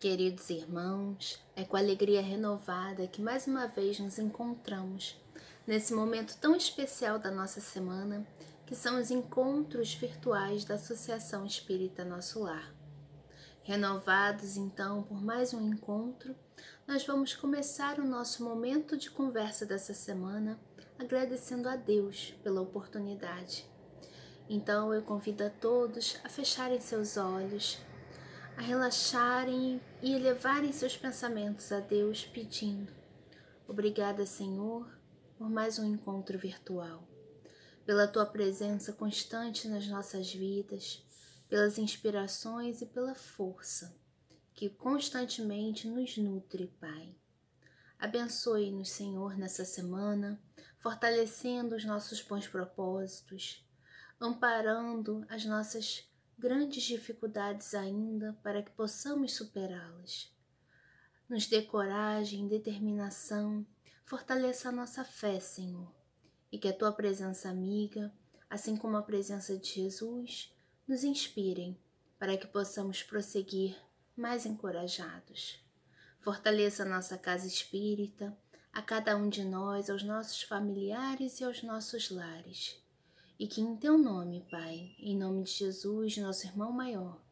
Queridos irmãos, é com alegria renovada que mais uma vez nos encontramos nesse momento tão especial da nossa semana, que são os encontros virtuais da Associação Espírita Nosso Lar. Renovados então por mais um encontro, nós vamos começar o nosso momento de conversa dessa semana agradecendo a Deus pela oportunidade. Então eu convido a todos a fecharem seus olhos, a relaxarem e elevarem seus pensamentos a Deus pedindo: obrigada, Senhor, por mais um encontro virtual, pela Tua presença constante nas nossas vidas, pelas inspirações e pela força que constantemente nos nutre, Pai. Abençoe-nos, Senhor, nessa semana, fortalecendo os nossos bons propósitos, amparando as nossas grandes dificuldades ainda para que possamos superá-las. Nos dê coragem, determinação, fortaleça a nossa fé, Senhor, e que a Tua presença amiga, assim como a presença de Jesus, nos inspirem para que possamos prosseguir mais encorajados. Fortaleça a nossa casa espírita, a cada um de nós, aos nossos familiares e aos nossos lares. E que em Teu nome, Pai, em nome de Jesus, nosso irmão maior,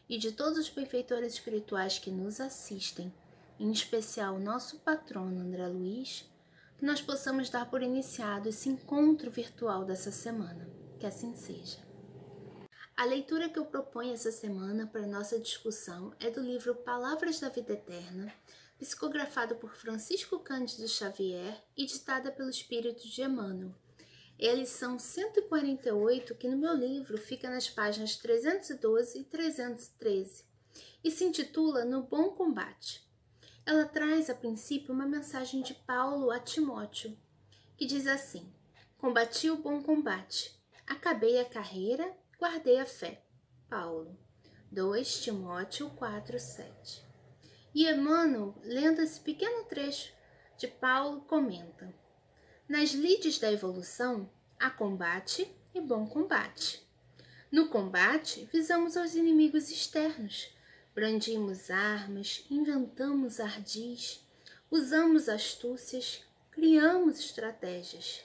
e de todos os benfeitores espirituais que nos assistem, em especial o nosso patrono André Luiz, que nós possamos dar por iniciado esse encontro virtual dessa semana. Que assim seja. A leitura que eu proponho essa semana para nossa discussão é do livro Palavras da Vida Eterna, psicografado por Francisco Cândido Xavier e ditada pelo Espírito de Emmanuel. É a lição 148, que no meu livro fica nas páginas 312 e 313, e se intitula No Bom Combate. Ela traz, a princípio, uma mensagem de Paulo a Timóteo, que diz assim: combati o bom combate, acabei a carreira, guardei a fé. Paulo, 2 Timóteo 4:7. E Emmanuel, lendo esse pequeno trecho de Paulo, comenta: nas lides da evolução, há combate e bom combate. No combate, visamos aos inimigos externos, brandimos armas, inventamos ardis, usamos astúcias, criamos estratégias.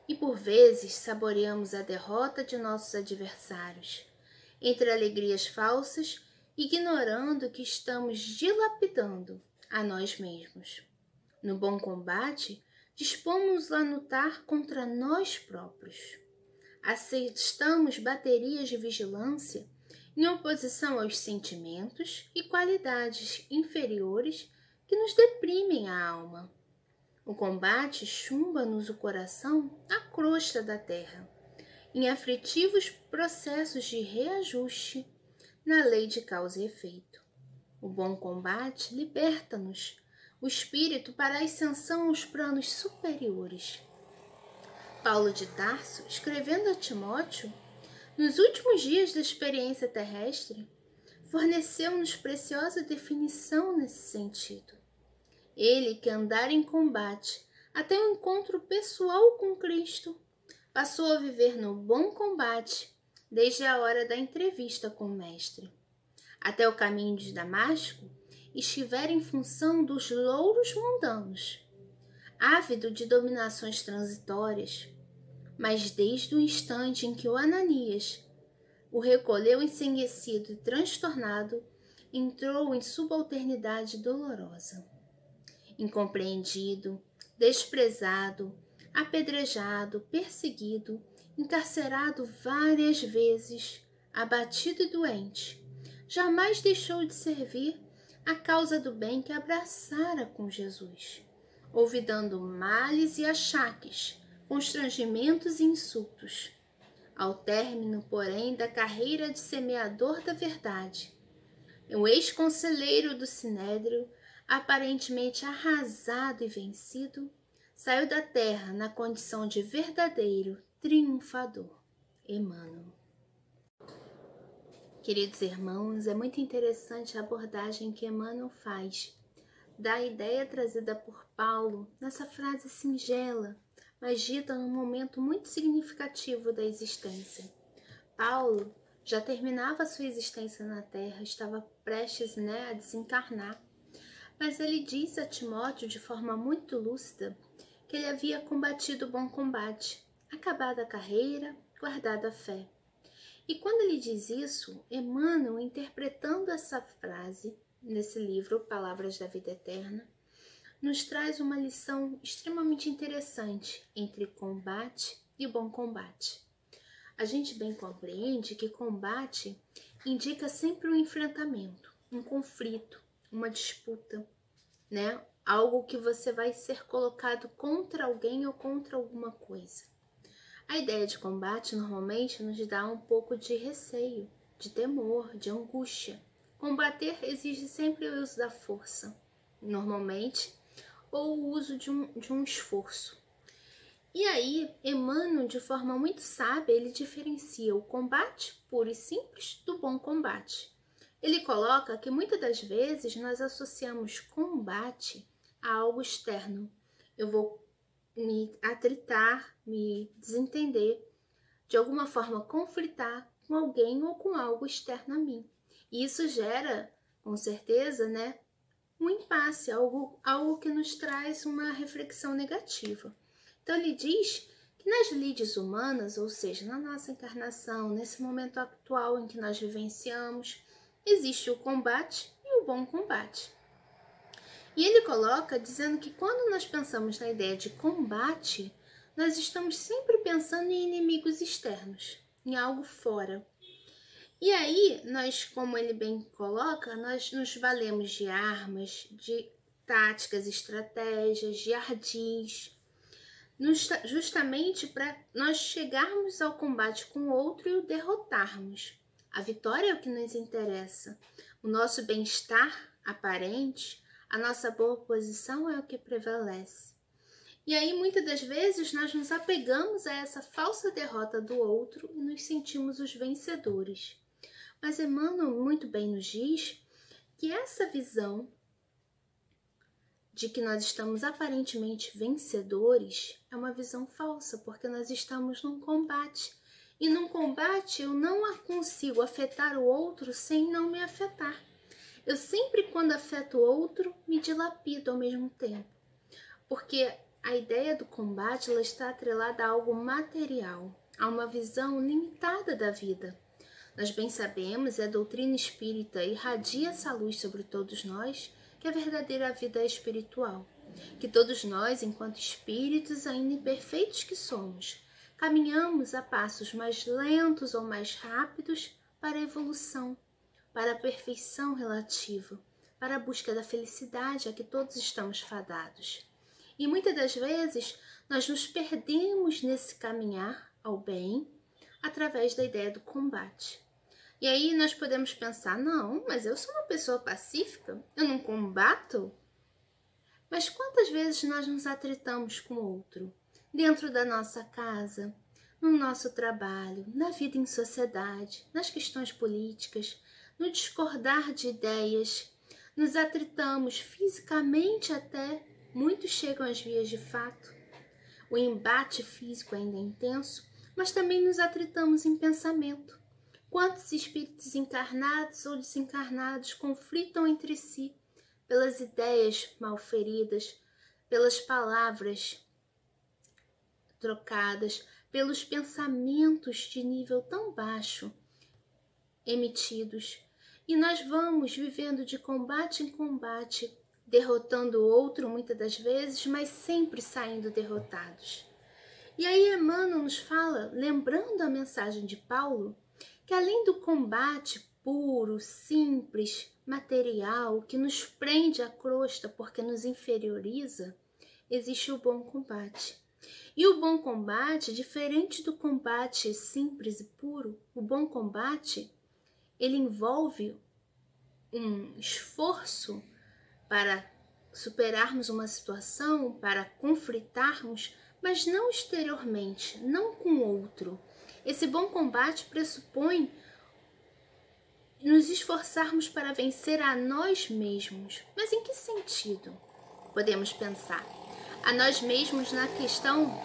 E por vezes saboreamos a derrota de nossos adversários, entre alegrias falsas, ignorando que estamos dilapidando a nós mesmos. No bom combate, dispomos a lutar contra nós próprios. Assestamos baterias de vigilância em oposição aos sentimentos e qualidades inferiores que nos deprimem a alma. O combate chumba-nos o coração à crosta da terra, em aflitivos processos de reajuste na lei de causa e efeito. O bom combate liberta-nos o espírito para a ascensão aos planos superiores. Paulo de Tarso, escrevendo a Timóteo, nos últimos dias da experiência terrestre, forneceu-nos preciosa definição nesse sentido. Ele que andara em combate até o encontro pessoal com Cristo, passou a viver no bom combate desde a hora da entrevista com o Mestre. Até o caminho de Damasco, estiver em função dos louros mundanos, ávido de dominações transitórias, mas desde o instante em que o Ananias o recolheu enceguecido e transtornado, entrou em subalternidade dolorosa. Incompreendido, desprezado, apedrejado, perseguido, encarcerado várias vezes, abatido e doente, jamais deixou de servir a causa do bem que abraçara com Jesus, olvidando males e achaques, constrangimentos e insultos. Ao término, porém, da carreira de semeador da verdade, o ex-conselheiro do Sinédrio, aparentemente arrasado e vencido, saiu da terra na condição de verdadeiro triunfador. Emmanuel. Queridos irmãos, é muito interessante a abordagem que Emmanuel faz da ideia trazida por Paulo nessa frase singela, mas dita num momento muito significativo da existência. Paulo já terminava sua existência na Terra, estava prestes, a desencarnar. Mas ele diz a Timóteo de forma muito lúcida que ele havia combatido o bom combate, acabado a carreira, guardado a fé. E quando ele diz isso, Emmanuel, interpretando essa frase nesse livro, Palavras da Vida Eterna, nos traz uma lição extremamente interessante entre combate e bom combate. A gente bem compreende que combate indica sempre um enfrentamento, um conflito, uma disputa, Algo que você vai ser colocado contra alguém ou contra alguma coisa. A ideia de combate normalmente nos dá um pouco de receio, de temor, de angústia. Combater exige sempre o uso da força, normalmente, ou o uso de um esforço. E aí, Emmanuel, de forma muito sábia, ele diferencia o combate puro e simples do bom combate. Ele coloca que muitas das vezes nós associamos combate a algo externo. Eu vou me atritar, me desentender, de alguma forma conflitar com alguém ou com algo externo a mim. E isso gera, com certeza, um impasse, algo que nos traz uma reflexão negativa. Então ele diz que nas lides humanas, ou seja, na nossa encarnação, nesse momento atual em que nós vivenciamos, existe o combate e o bom combate. E ele coloca dizendo que quando nós pensamos na ideia de combate, nós estamos sempre pensando em inimigos externos, em algo fora. E aí, nós, como ele bem coloca, nós nos valemos de armas, de táticas, estratégias, de ardis, justamente para nós chegarmos ao combate com o outro e o derrotarmos. A vitória é o que nos interessa. O nosso bem-estar aparente, a nossa boa posição é o que prevalece. E aí, muitas das vezes, nós nos apegamos a essa falsa derrota do outro e nos sentimos os vencedores. Mas Emmanuel muito bem nos diz que essa visão de que nós estamos aparentemente vencedores é uma visão falsa, porque nós estamos num combate. E num combate eu não consigo afetar o outro sem não me afetar. Eu sempre, quando afeto o outro, me dilapido ao mesmo tempo. Porque a ideia do combate ela está atrelada a algo material, a uma visão limitada da vida. Nós bem sabemos, e a doutrina espírita irradia essa luz sobre todos nós, que a verdadeira vida é espiritual. Que todos nós, enquanto espíritos ainda imperfeitos que somos, caminhamos a passos mais lentos ou mais rápidos para a evolução, para a perfeição relativa, para a busca da felicidade a que todos estamos fadados. E muitas das vezes nós nos perdemos nesse caminhar ao bem através da ideia do combate. E aí nós podemos pensar, não, mas eu sou uma pessoa pacífica, eu não combato. Mas quantas vezes nós nos atritamos com o outro? Dentro da nossa casa, no nosso trabalho, na vida em sociedade, nas questões políticas, no discordar de ideias, nos atritamos fisicamente até, muitos chegam às vias de fato. O embate físico ainda é intenso, mas também nos atritamos em pensamento. Quantos espíritos encarnados ou desencarnados conflitam entre si pelas ideias mal feridas, pelas palavras trocadas, pelos pensamentos de nível tão baixo emitidos. E nós vamos vivendo de combate em combate, derrotando o outro muitas das vezes, mas sempre saindo derrotados. E aí Emmanuel nos fala, lembrando a mensagem de Paulo, que além do combate puro, simples, material, que nos prende à crosta porque nos inferioriza, existe o bom combate. E o bom combate, diferente do combate simples e puro, o bom combate, ele envolve um esforço para superarmos uma situação, para conflitarmos, mas não exteriormente, não com o outro. Esse bom combate pressupõe nos esforçarmos para vencer a nós mesmos. Mas em que sentido? Podemos pensar a nós mesmos na questão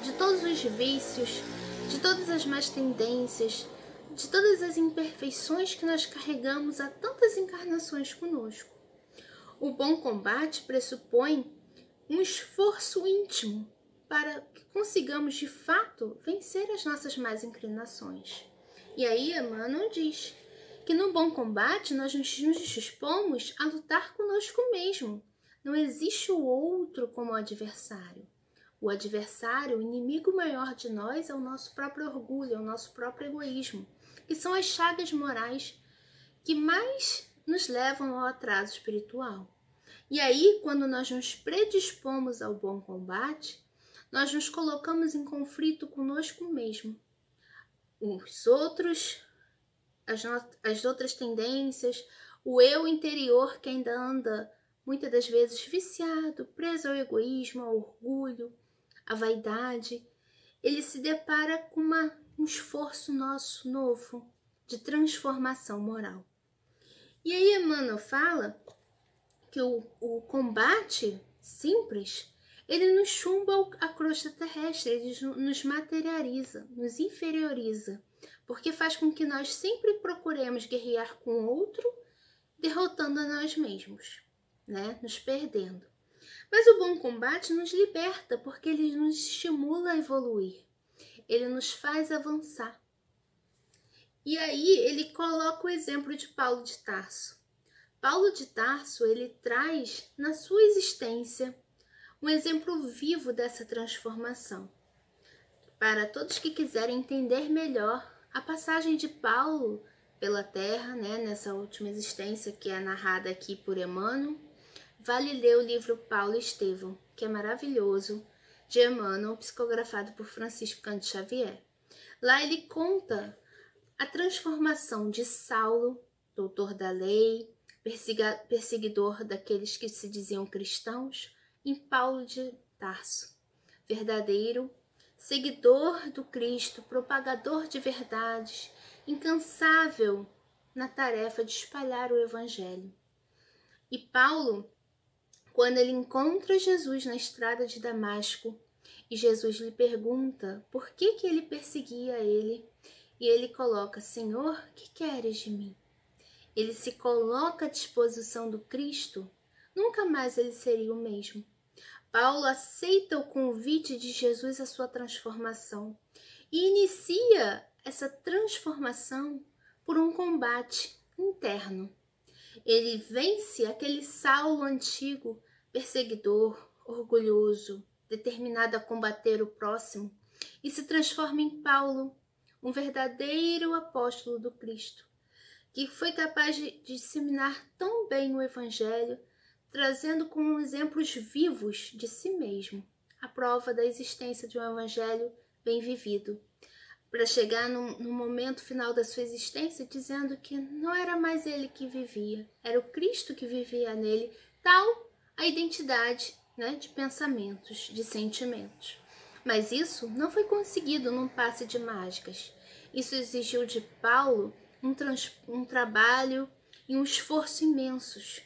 de todos os vícios, de todas as más tendências, de todas as imperfeições que nós carregamos há tantas encarnações conosco. O bom combate pressupõe um esforço íntimo para que consigamos de fato vencer as nossas más inclinações. E aí Emmanuel diz que no bom combate nós nos dispomos a lutar conosco mesmo. Não existe o outro como adversário. O adversário, o inimigo maior de nós é o nosso próprio orgulho, é o nosso próprio egoísmo, que são as chagas morais que mais nos levam ao atraso espiritual. E aí, quando nós nos predispomos ao bom combate, nós nos colocamos em conflito conosco mesmo. Os outros, as outras tendências, o eu interior que ainda anda muitas das vezes viciado, preso ao egoísmo, ao orgulho, à vaidade, ele se depara com um esforço nosso novo de transformação moral. E aí Emmanuel fala que o combate simples, ele nos chumba a crosta terrestre, ele nos materializa, nos inferioriza, porque faz com que nós sempre procuremos guerrear com o outro, derrotando a nós mesmos, né? Nos perdendo. Mas o bom combate nos liberta, porque ele nos estimula a evoluir, ele nos faz avançar. E aí ele coloca o exemplo de Paulo de Tarso. Paulo de Tarso, ele traz na sua existência um exemplo vivo dessa transformação. Para todos que quiserem entender melhor a passagem de Paulo pela Terra, né, nessa última existência que é narrada aqui por Emmanuel, vale ler o livro Paulo e Estevão, que é maravilhoso, de Emmanuel, psicografado por Francisco Cândido Xavier. Lá ele conta a transformação de Saulo, doutor da lei, perseguidor daqueles que se diziam cristãos, em Paulo de Tarso, verdadeiro seguidor do Cristo, propagador de verdades, incansável na tarefa de espalhar o Evangelho. E Paulo, quando ele encontra Jesus na estrada de Damasco, e Jesus lhe pergunta por que ele perseguia ele, e ele coloca: Senhor, que queres de mim? Ele se coloca à disposição do Cristo, nunca mais ele seria o mesmo. Paulo aceita o convite de Jesus à sua transformação e inicia essa transformação por um combate interno. Ele vence aquele Saulo antigo, perseguidor, orgulhoso, determinado a combater o próximo, e se transforma em Paulo, um verdadeiro apóstolo do Cristo, que foi capaz de disseminar tão bem o Evangelho, trazendo como exemplos vivos de si mesmo a prova da existência de um Evangelho bem vivido, para chegar no momento final da sua existência dizendo que não era mais ele que vivia, era o Cristo que vivia nele, tal a identidade, né, de pensamentos, de sentimentos. Mas isso não foi conseguido num passe de mágicas. Isso exigiu de Paulo um trabalho e um esforço imensos.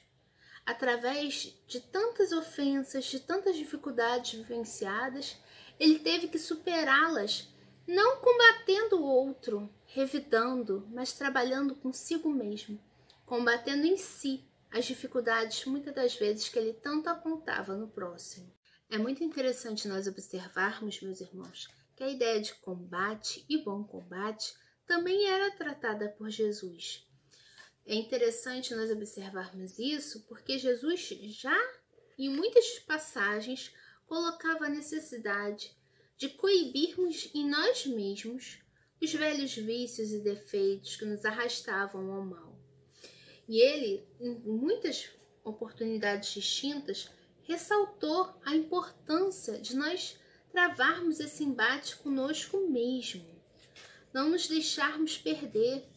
Através de tantas ofensas, de tantas dificuldades vivenciadas, ele teve que superá-las, não combatendo o outro, revidando, mas trabalhando consigo mesmo, combatendo em si as dificuldades, muitas das vezes, que ele tanto apontava no próximo. É muito interessante nós observarmos, meus irmãos, que a ideia de combate e bom combate também era tratada por Jesus. É interessante nós observarmos isso porque Jesus já, em muitas passagens, colocava a necessidade de coibirmos em nós mesmos os velhos vícios e defeitos que nos arrastavam ao mal. E ele, em muitas oportunidades distintas, ressaltou a importância de nós travarmos esse embate conosco mesmo, não nos deixarmos perder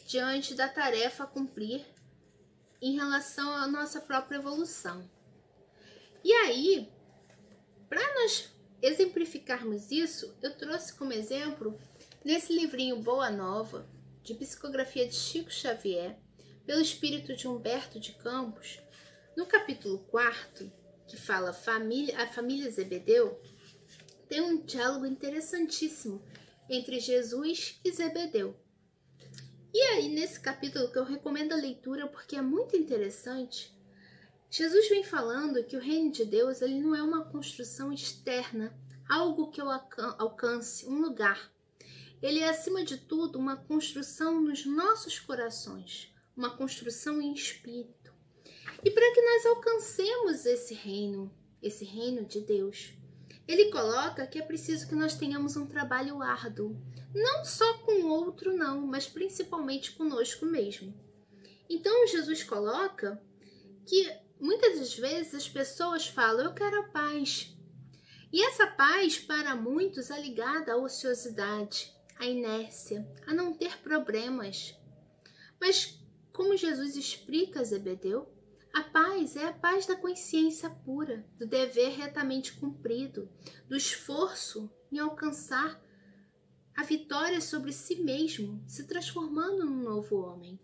diante da tarefa a cumprir em relação à nossa própria evolução. E aí, para nós exemplificarmos isso, eu trouxe como exemplo, nesse livrinho Boa Nova, de psicografia de Chico Xavier, pelo espírito de Humberto de Campos, no capítulo 4, que fala a família Zebedeu, tem um diálogo interessantíssimo entre Jesus e Zebedeu. E aí, nesse capítulo, que eu recomendo a leitura porque é muito interessante, Jesus vem falando que o reino de Deus ele não é uma construção externa, algo que eu alcance, um lugar. Ele é, acima de tudo, uma construção nos nossos corações, uma construção em espírito. E para que nós alcancemos esse reino de Deus, ele coloca que é preciso que nós tenhamos um trabalho árduo, não só com o outro não, mas principalmente conosco mesmo. Então Jesus coloca que muitas das vezes as pessoas falam, eu quero a paz. E essa paz para muitos é ligada à ociosidade, à inércia, a não ter problemas. Mas como Jesus explica a Zebedeu, a paz é a paz da consciência pura, do dever retamente cumprido, do esforço em alcançar a vitória sobre si mesmo, se transformando num novo homem.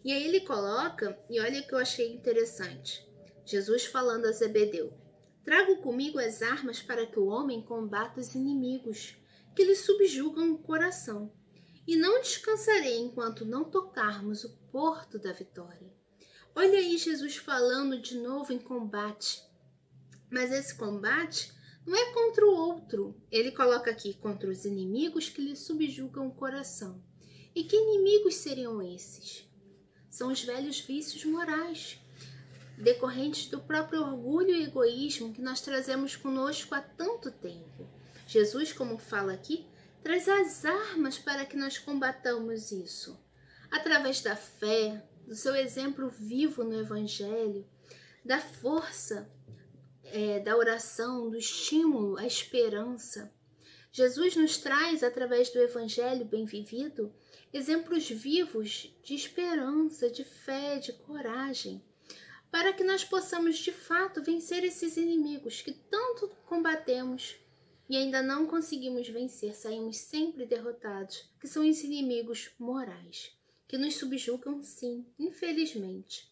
E aí ele coloca, e olha o que eu achei interessante, Jesus falando a Zebedeu, trago comigo as armas para que o homem combata os inimigos, que lhe subjugam o coração, e não descansarei enquanto não tocarmos o porto da vitória. Olha aí Jesus falando de novo em combate, mas esse combate não é contra o outro, ele coloca aqui contra os inimigos que lhe subjugam o coração. E que inimigos seriam esses? São os velhos vícios morais, decorrentes do próprio orgulho e egoísmo que nós trazemos conosco há tanto tempo. Jesus, como fala aqui, traz as armas para que nós combatamos isso. Através da fé, do seu exemplo vivo no Evangelho, da força da oração, do estímulo, a esperança. Jesus nos traz, através do Evangelho bem vivido, exemplos vivos de esperança, de fé, de coragem, para que nós possamos de fato vencer esses inimigos que tanto combatemos e ainda não conseguimos vencer, saímos sempre derrotados, que são os inimigos morais, que nos subjugam sim, infelizmente.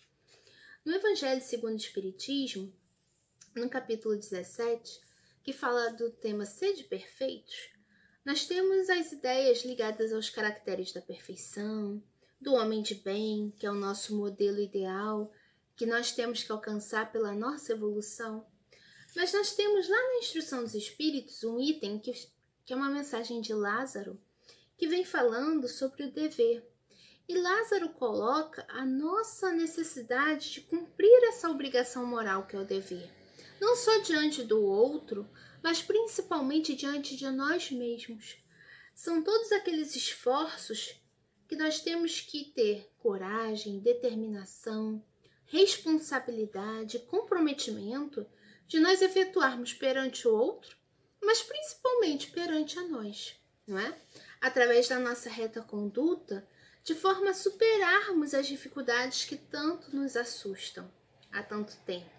No Evangelho segundo o Espiritismo, no capítulo 17, que fala do tema Sede Perfeitos, nós temos as ideias ligadas aos caracteres da perfeição, do homem de bem, que é o nosso modelo ideal, que nós temos que alcançar pela nossa evolução. Mas nós temos lá na Instrução dos Espíritos um item que é uma mensagem de Lázaro, que vem falando sobre o dever. E Lázaro coloca a nossa necessidade de cumprir essa obrigação moral que é o dever. Não só diante do outro, mas principalmente diante de nós mesmos. São todos aqueles esforços que nós temos que ter coragem, determinação, responsabilidade, comprometimento de nós efetuarmos perante o outro, mas principalmente perante a nós, não é? Através da nossa reta conduta, de forma a superarmos as dificuldades que tanto nos assustam há tanto tempo.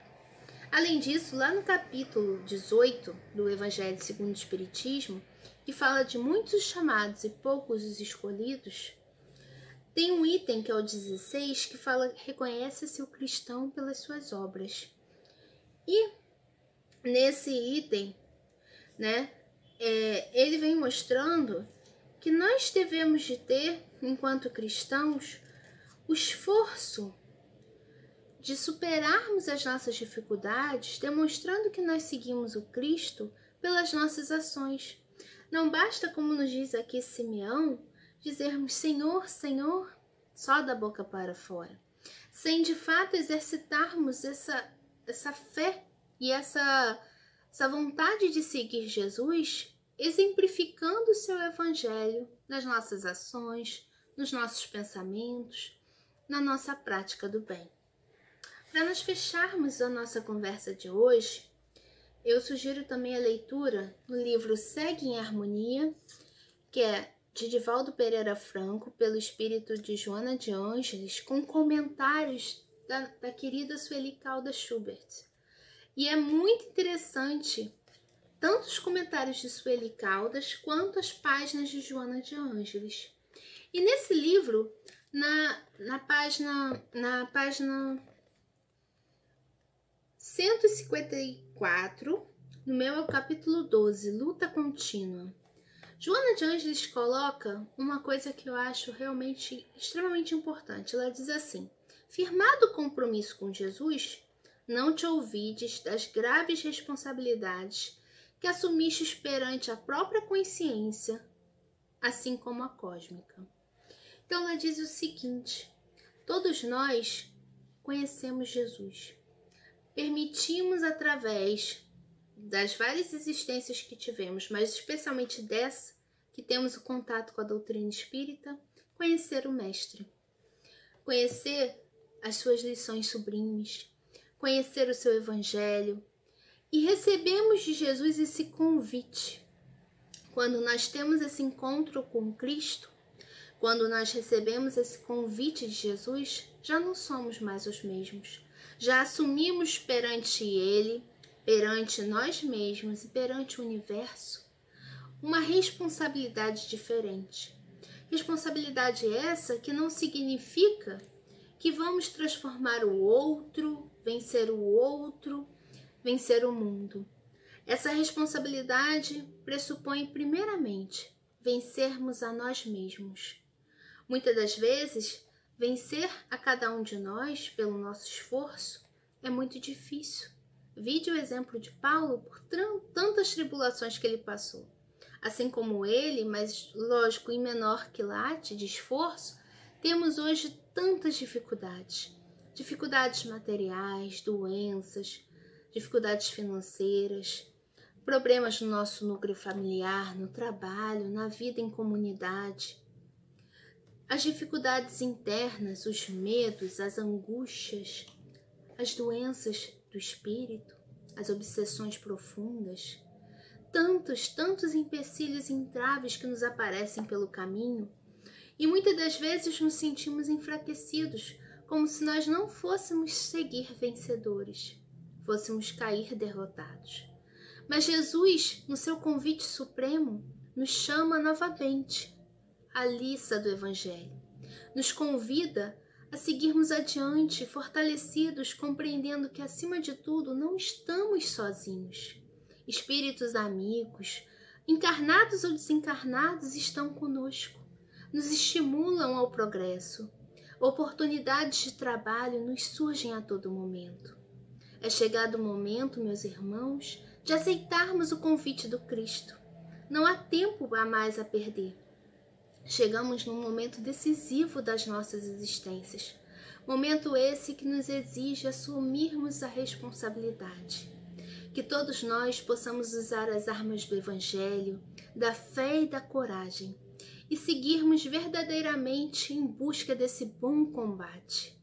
Além disso, lá no capítulo 18 do Evangelho segundo o Espiritismo, que fala de muitos chamados e poucos os escolhidos, tem um item que é o 16 que fala: reconhece-se o cristão pelas suas obras. E nesse item, ele vem mostrando que nós devemos de ter, enquanto cristãos, o esforço de superarmos as nossas dificuldades, demonstrando que nós seguimos o Cristo pelas nossas ações. Não basta, como nos diz aqui Simeão, dizermos Senhor, Senhor, só da boca para fora, sem de fato exercitarmos essa fé e essa vontade de seguir Jesus, exemplificando o seu Evangelho nas nossas ações, nos nossos pensamentos, na nossa prática do bem. Para nós fecharmos a nossa conversa de hoje, eu sugiro também a leitura do livro Segue em Harmonia, que é de Divaldo Pereira Franco, pelo espírito de Joana de Ângeles, com comentários da querida Sueli Caldas Schubert. E é muito interessante, tanto os comentários de Sueli Caldas, quanto as páginas de Joana de Ângeles. E nesse livro, na página 154, no meu é o capítulo 12, Luta Contínua. Joana de Ângeles coloca uma coisa que eu acho realmente extremamente importante. Ela diz assim: firmado o compromisso com Jesus, não te ouvides das graves responsabilidades que assumistes perante a própria consciência, assim como a cósmica. Então ela diz o seguinte: todos nós conhecemos Jesus. Permitimos através das várias existências que tivemos, mas especialmente dessa, que temos o contato com a doutrina espírita, conhecer o Mestre, conhecer as suas lições sublimes, conhecer o seu Evangelho, e recebemos de Jesus esse convite. Quando nós temos esse encontro com Cristo, quando nós recebemos esse convite de Jesus, já não somos mais os mesmos. Já assumimos perante Ele, perante nós mesmos e perante o universo, uma responsabilidade diferente. Responsabilidade essa que não significa que vamos transformar o outro, vencer o mundo. Essa responsabilidade pressupõe, primeiramente, vencermos a nós mesmos. Muitas das vezes, vencer a cada um de nós pelo nosso esforço é muito difícil. Vide o exemplo de Paulo por tantas tribulações que ele passou. Assim como ele, mas lógico, em menor quilate de esforço, temos hoje tantas dificuldades. Dificuldades materiais, doenças, dificuldades financeiras, problemas no nosso núcleo familiar, no trabalho, na vida em comunidade. As dificuldades internas, os medos, as angústias, as doenças do espírito, as obsessões profundas, tantos empecilhos e entraves que nos aparecem pelo caminho, e muitas das vezes nos sentimos enfraquecidos, como se nós não fôssemos seguir vencedores, fôssemos cair derrotados. Mas Jesus, no seu convite supremo, nos chama novamente à liça do Evangelho, nos convida a seguirmos adiante, fortalecidos, compreendendo que, acima de tudo, não estamos sozinhos. Espíritos amigos, encarnados ou desencarnados, estão conosco, nos estimulam ao progresso. Oportunidades de trabalho nos surgem a todo momento. É chegado o momento, meus irmãos, de aceitarmos o convite do Cristo. Não há tempo a mais a perder. Chegamos num momento decisivo das nossas existências. Momento esse que nos exige assumirmos a responsabilidade. Que todos nós possamos usar as armas do Evangelho, da fé e da coragem, e seguirmos verdadeiramente em busca desse bom combate.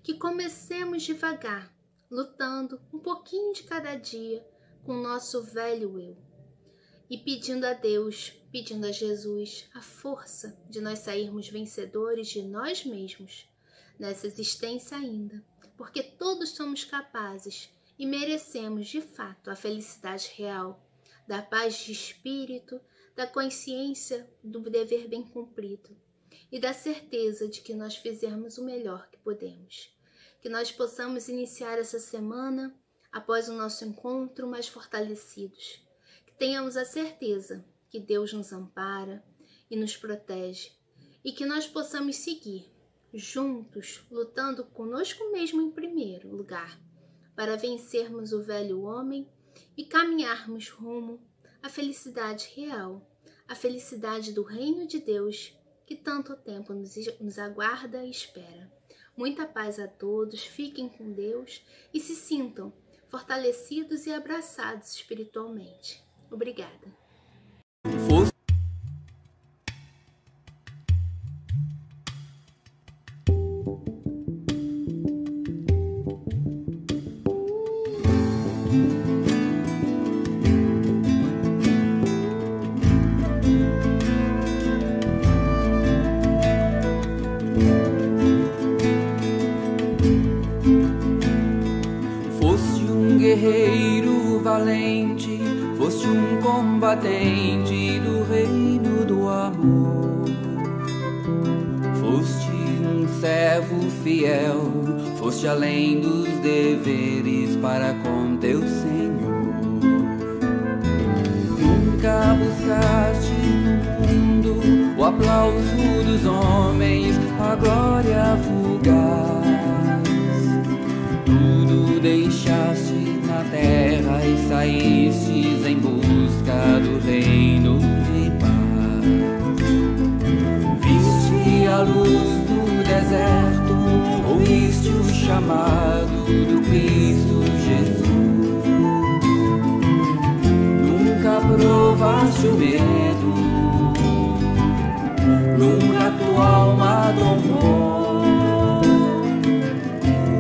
Que comecemos devagar, lutando um pouquinho de cada dia com o nosso velho eu. E pedindo a Deus, pedindo a Jesus a força de nós sairmos vencedores de nós mesmos nessa existência ainda, porque todos somos capazes e merecemos de fato a felicidade real, da paz de espírito, da consciência do dever bem cumprido e da certeza de que nós fizemos o melhor que podemos. Que nós possamos iniciar essa semana, após o nosso encontro, mais fortalecidos. Tenhamos a certeza que Deus nos ampara e nos protege e que nós possamos seguir juntos, lutando conosco mesmo em primeiro lugar, para vencermos o velho homem e caminharmos rumo à felicidade real, à felicidade do reino de Deus que tanto tempo nos aguarda e espera. Muita paz a todos, fiquem com Deus e se sintam fortalecidos e abraçados espiritualmente. Obrigada. Foste um guerreiro valente, foste um combatente do reino do amor. Foste um servo fiel, foste além dos deveres para com teu Senhor. Nunca buscaste aplauso dos homens, a glória fugaz. Tudo deixaste na terra e saístes em busca do reino de paz. Viste a luz do deserto, ouviste o chamado do Cristo Jesus. Nunca provaste o medo, nunca tua alma domou.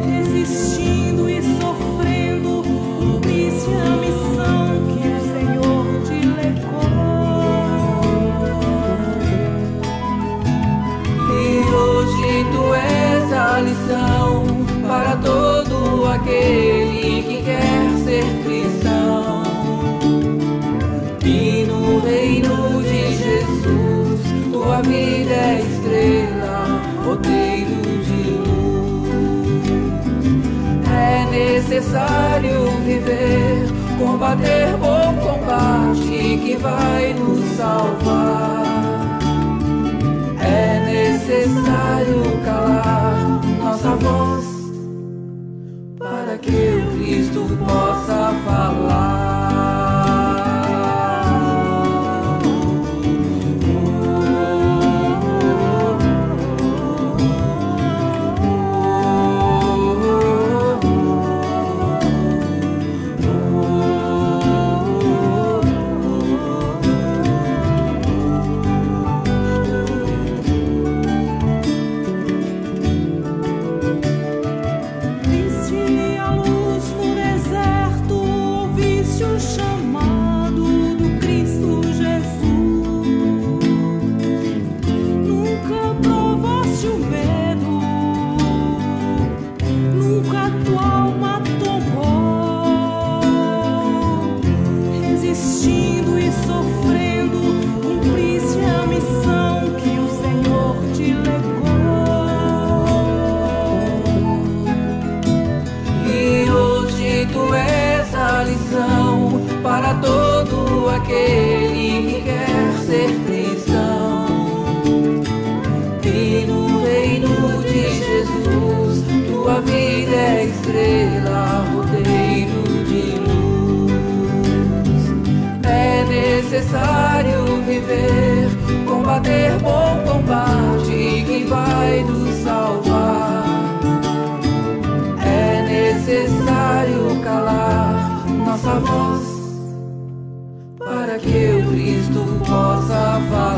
Resistindo e sofrendo, cumpriste a missão que o Senhor te legou. E hoje tu és a lição para todo aquele que quer ser cristão. E no reino de Jesus, tua vida é estrela, roteiro de luz. É necessário viver, combater bom combate que vai nos salvar. É necessário calar nossa voz para que o Cristo possa falar. Para todo aquele que quer ser cristão. E no reino de Jesus, tua vida é estrela, roteiro de luz. É necessário viver, combater bom combate que vai nos salvar. É necessário calar nossa voz para que o Cristo possa falar.